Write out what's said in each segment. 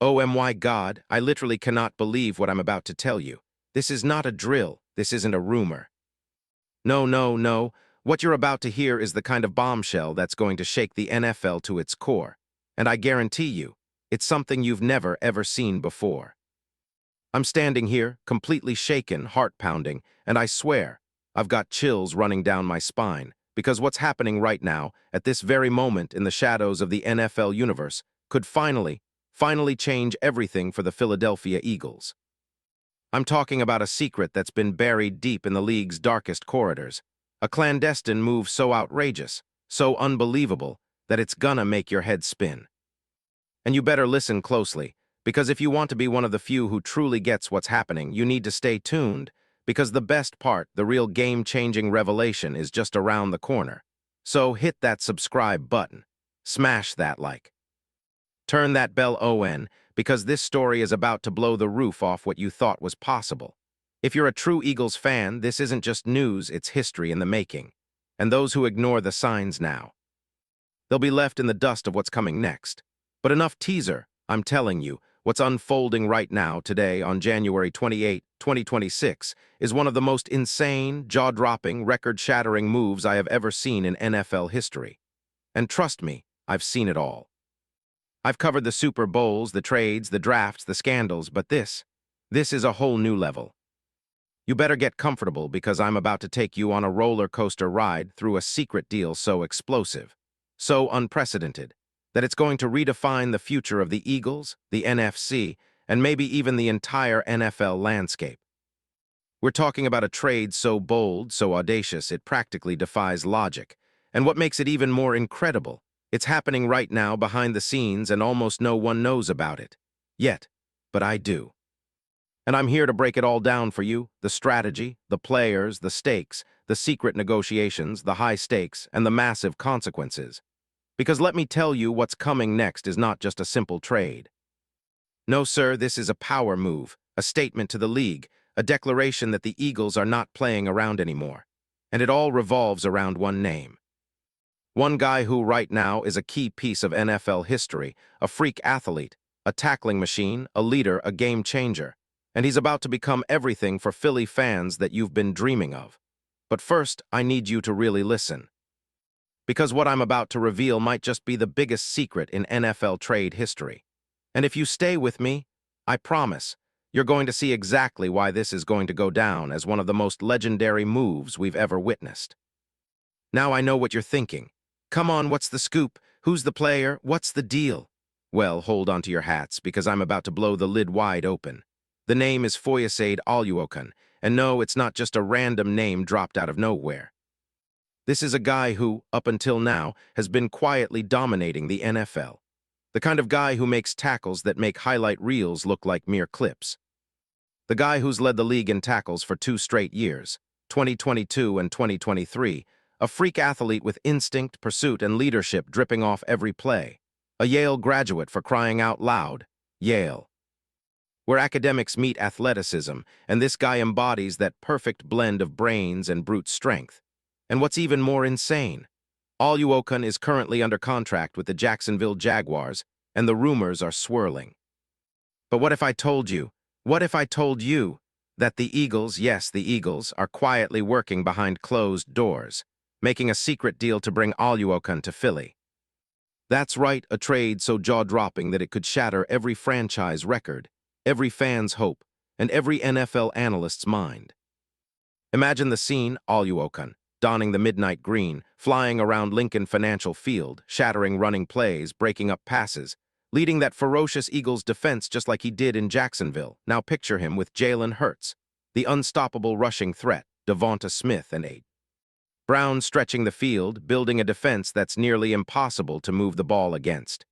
Oh my God, I literally cannot believe what I'm about to tell you. This is not a drill. This isn't a rumor. No, no, no. What you're about to hear is the kind of bombshell that's going to shake the NFL to its core. And I guarantee you, it's something you've never ever seen before. I'm standing here, completely shaken, heart pounding, and I swear, I've got chills running down my spine, because what's happening right now, at this very moment in the shadows of the NFL universe, could finally change everything for the Philadelphia Eagles. I'm talking about a secret that's been buried deep in the league's darkest corridors, a clandestine move so outrageous, so unbelievable, that it's gonna make your head spin. And you better listen closely, because if you want to be one of the few who truly gets what's happening, you need to stay tuned, because the best part, the real game-changing revelation, is just around the corner. So hit that subscribe button. Smash that like. Turn that bell on, because this story is about to blow the roof off what you thought was possible. If you're a true Eagles fan, this isn't just news, it's history in the making. And those who ignore the signs now, they'll be left in the dust of what's coming next. But enough teaser, I'm telling you, what's unfolding right now, today, on January 28, 2026, is one of the most insane, jaw-dropping, record-shattering moves I have ever seen in NFL history. And trust me, I've seen it all. I've covered the Super Bowls, the trades, the drafts, the scandals, but this is a whole new level. You better get comfortable, because I'm about to take you on a roller coaster ride through a secret deal so explosive, so unprecedented, that it's going to redefine the future of the Eagles, the NFC, and maybe even the entire NFL landscape. We're talking about a trade so bold, so audacious, it practically defies logic. And what makes it even more incredible, it's happening right now behind the scenes and almost no one knows about it. Yet, but I do. And I'm here to break it all down for you, the strategy, the players, the stakes, the secret negotiations, the high stakes, and the massive consequences. Because let me tell you, what's coming next is not just a simple trade. No, sir, this is a power move, a statement to the league, a declaration that the Eagles are not playing around anymore. And it all revolves around one name. One guy who right now is a key piece of NFL history, a freak athlete, a tackling machine, a leader, a game changer. And he's about to become everything for Philly fans that you've been dreaming of. But first, I need you to really listen. Because what I'm about to reveal might just be the biggest secret in NFL trade history. And if you stay with me, I promise, you're going to see exactly why this is going to go down as one of the most legendary moves we've ever witnessed. Now I know what you're thinking. Come on, what's the scoop? Who's the player? What's the deal? Well, hold on to your hats, because I'm about to blow the lid wide open. The name is Foyesade Oluokun, and no, it's not just a random name dropped out of nowhere. This is a guy who, up until now, has been quietly dominating the NFL. The kind of guy who makes tackles that make highlight reels look like mere clips. The guy who's led the league in tackles for 2 straight years, 2022 and 2023, a freak athlete with instinct, pursuit, and leadership dripping off every play. A Yale graduate, for crying out loud. Yale. Where academics meet athleticism, and this guy embodies that perfect blend of brains and brute strength. And what's even more insane, Oluokun is currently under contract with the Jacksonville Jaguars, and the rumors are swirling. But what if I told you that the Eagles, yes, the Eagles, are quietly working behind closed doors, making a secret deal to bring Oluokun to Philly? That's right, a trade so jaw-dropping that it could shatter every franchise record, every fan's hope, and every NFL analyst's mind. Imagine the scene: Oluokun, donning the midnight green, flying around Lincoln Financial Field, shattering running plays, breaking up passes, leading that ferocious Eagles defense just like he did in Jacksonville. Now picture him with Jalen Hurts, the unstoppable rushing threat, Devonta Smith and A. Brown stretching the field, building a defense that's nearly impossible to move the ball against.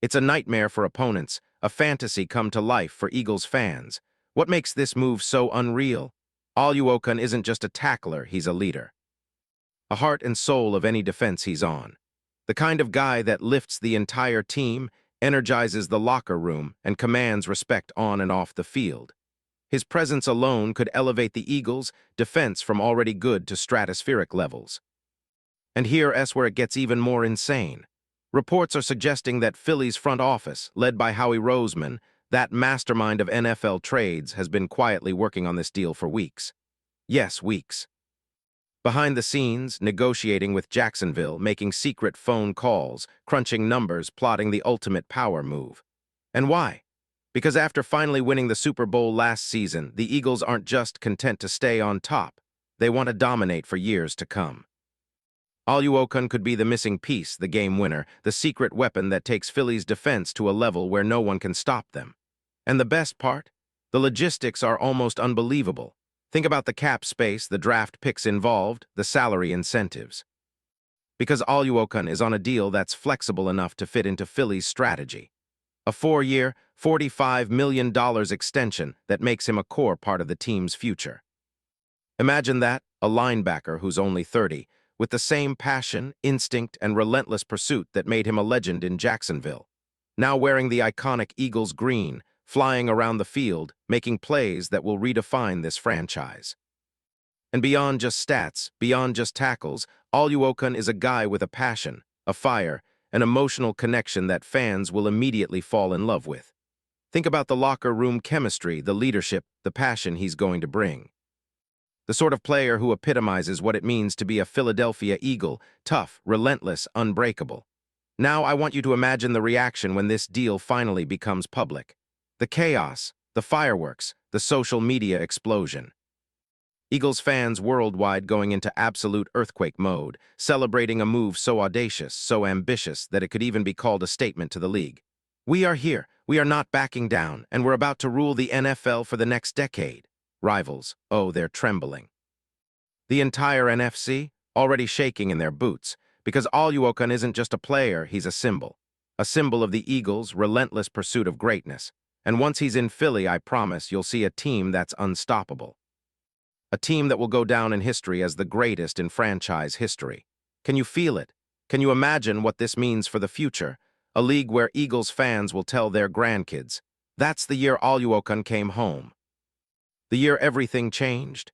It's a nightmare for opponents, a fantasy come to life for Eagles fans. What makes this move so unreal? Oluokun isn't just a tackler, he's a leader. A heart and soul of any defense he's on. The kind of guy that lifts the entire team, energizes the locker room, and commands respect on and off the field. His presence alone could elevate the Eagles' defense from already good to stratospheric levels. And here's where it gets even more insane. Reports are suggesting that Philly's front office, led by Howie Roseman, That mastermind of NFL trades has been quietly working on this deal for weeks. Yes, weeks. Behind the scenes, negotiating with Jacksonville, making secret phone calls, crunching numbers, plotting the ultimate power move. And why? Because after finally winning the Super Bowl last season, the Eagles aren't just content to stay on top. They want to dominate for years to come. Oluokun could be the missing piece, the game winner, the secret weapon that takes Philly's defense to a level where no one can stop them. And the best part? The logistics are almost unbelievable. Think about the cap space, the draft picks involved, the salary incentives. Because Oluokun is on a deal that's flexible enough to fit into Philly's strategy. A 4-year, $45 million extension that makes him a core part of the team's future. Imagine that, a linebacker who's only 30, with the same passion, instinct, and relentless pursuit that made him a legend in Jacksonville. Now wearing the iconic Eagles green, flying around the field, making plays that will redefine this franchise. And beyond just stats, beyond just tackles, Oluokun is a guy with a passion, a fire, an emotional connection that fans will immediately fall in love with. Think about the locker room chemistry, the leadership, the passion he's going to bring. The sort of player who epitomizes what it means to be a Philadelphia Eagle, tough, relentless, unbreakable. Now I want you to imagine the reaction when this deal finally becomes public. The chaos, the fireworks, the social media explosion. Eagles fans worldwide going into absolute earthquake mode, celebrating a move so audacious, so ambitious, that it could even be called a statement to the league. We are here, we are not backing down, and we're about to rule the NFL for the next decade. Rivals, oh, they're trembling. The entire NFC, already shaking in their boots, because Oluokun isn't just a player, he's a symbol of the Eagles' relentless pursuit of greatness. And once he's in Philly, I promise you'll see a team that's unstoppable. A team that will go down in history as the greatest in franchise history. Can you feel it? Can you imagine what this means for the future? A league where Eagles fans will tell their grandkids, that's the year Oluokun came home. The year everything changed.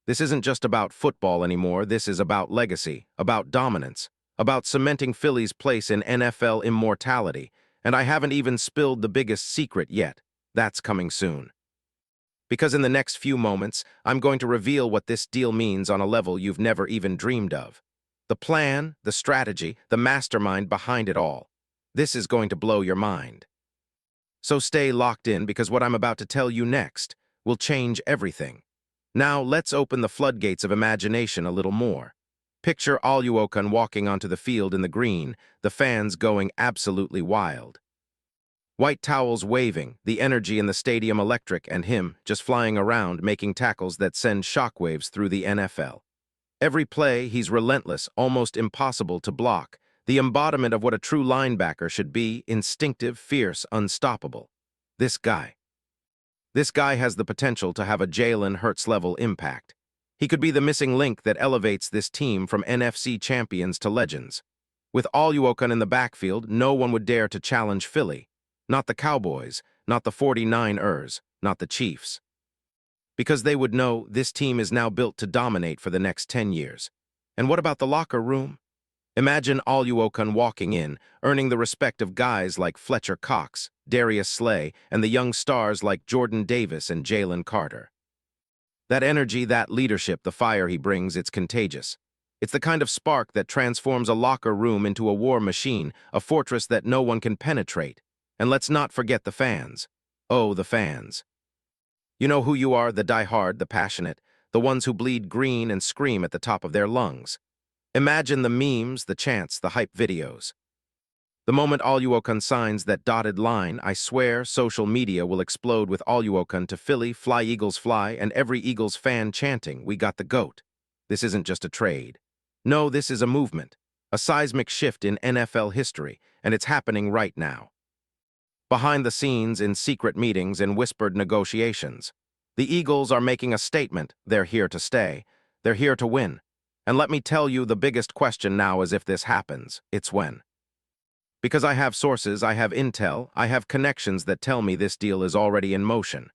This isn't just about football anymore, this is about legacy, about dominance, about cementing Philly's place in NFL immortality, and I haven't even spilled the biggest secret yet. That's coming soon. Because in the next few moments, I'm going to reveal what this deal means on a level you've never even dreamed of. The plan, the strategy, the mastermind behind it all. This is going to blow your mind. So stay locked in because what I'm about to tell you next will change everything. Now let's open the floodgates of imagination a little more. Picture Oluokun walking onto the field in the green, the fans going absolutely wild. White towels waving, the energy in the stadium electric, and him just flying around making tackles that send shockwaves through the NFL. Every play, he's relentless, almost impossible to block, the embodiment of what a true linebacker should be, instinctive, fierce, unstoppable. This guy has the potential to have a Jalen Hurts-level impact. He could be the missing link that elevates this team from NFC champions to legends. With Oluokun in the backfield, no one would dare to challenge Philly. Not the Cowboys, not the 49ers, not the Chiefs. Because they would know this team is now built to dominate for the next 10 years. And what about the locker room? Imagine Oluokun walking in, earning the respect of guys like Fletcher Cox, Darius Slay, and the young stars like Jordan Davis and Jalen Carter. That energy, that leadership, the fire he brings, it's contagious. It's the kind of spark that transforms a locker room into a war machine, a fortress that no one can penetrate. And let's not forget the fans. Oh, the fans. You know who you are, the die-hard, the passionate, the ones who bleed green and scream at the top of their lungs. Imagine the memes, the chants, the hype videos. The moment Oluokun signs that dotted line, I swear social media will explode with Oluokun to Philly, fly Eagles fly, and every Eagles fan chanting, we got the GOAT. This isn't just a trade. No, this is a movement, a seismic shift in NFL history, and it's happening right now. Behind the scenes, in secret meetings and whispered negotiations, the Eagles are making a statement. They're here to stay. They're here to win. And let me tell you, the biggest question now is if this happens, it's when. Because I have sources, I have intel, I have connections that tell me this deal is already in motion.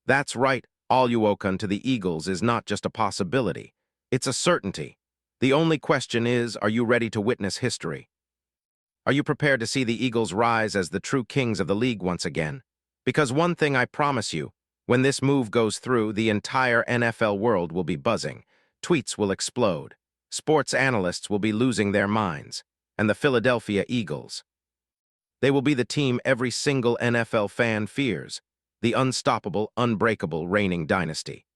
That's right, Oluokun to the Eagles is not just a possibility. It's a certainty. The only question is, are you ready to witness history? Are you prepared to see the Eagles rise as the true kings of the league once again? Because one thing I promise you, when this move goes through, the entire NFL world will be buzzing. Tweets will explode. Sports analysts will be losing their minds. And the Philadelphia Eagles. They will be the team every single NFL fan fears. The unstoppable, unbreakable reigning dynasty.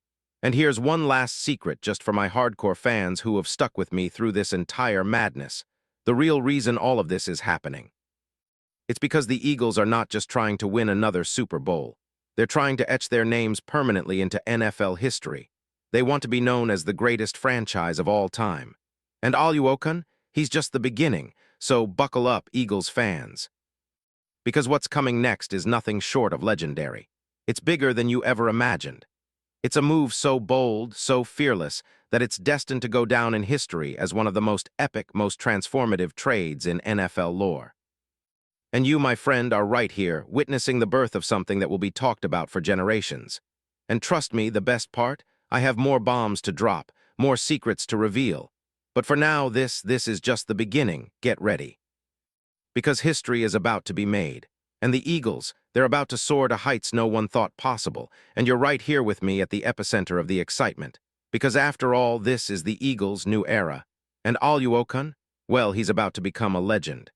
And here's one last secret just for my hardcore fans who have stuck with me through this entire madness. The real reason all of this is happening. It's because the Eagles are not just trying to win another Super Bowl. They're trying to etch their names permanently into NFL history. They want to be known as the greatest franchise of all time. And Oluokun, he's just the beginning, so buckle up, Eagles fans. Because what's coming next is nothing short of legendary. It's bigger than you ever imagined. It's a move so bold, so fearless, that it's destined to go down in history as one of the most epic, most transformative trades in NFL lore. And you, my friend, are right here, witnessing the birth of something that will be talked about for generations. And trust me, the best part? I have more bombs to drop, more secrets to reveal. But for now, this is just the beginning. Get ready. Because history is about to be made. And the Eagles, they're about to soar to heights no one thought possible. And you're right here with me at the epicenter of the excitement. Because after all, this is the Eagles' new era. And Oluokun? Well, he's about to become a legend.